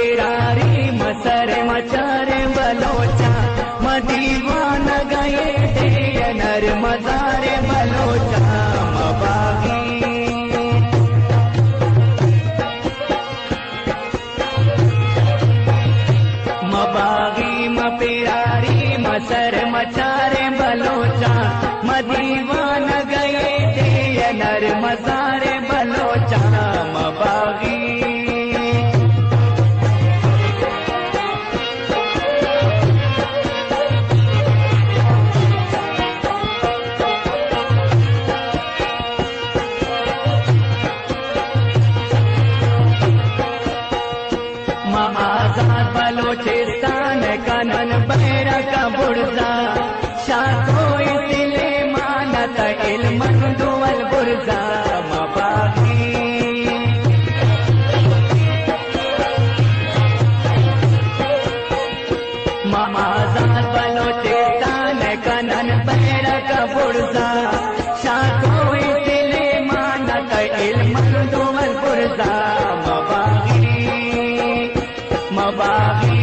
पेरारी मसर मचारे बलोचा मदीवान गए थे नर मजारे बलोचा मबागी मबागी पेरारी मसर मचारे बलोचा मदीवान गए थे नर मजारे बलोचा मबागी आजाद बलोचिस्तान कनन बैरा का बुर्जा शाखो इसले मानत इल्मन दुवल बुर्जा मबागी आजाद बलोचिस्तान कनन बैरा का बुर्जा शाखो इसले मानत इल्मन दुवल बुर्जा मबागी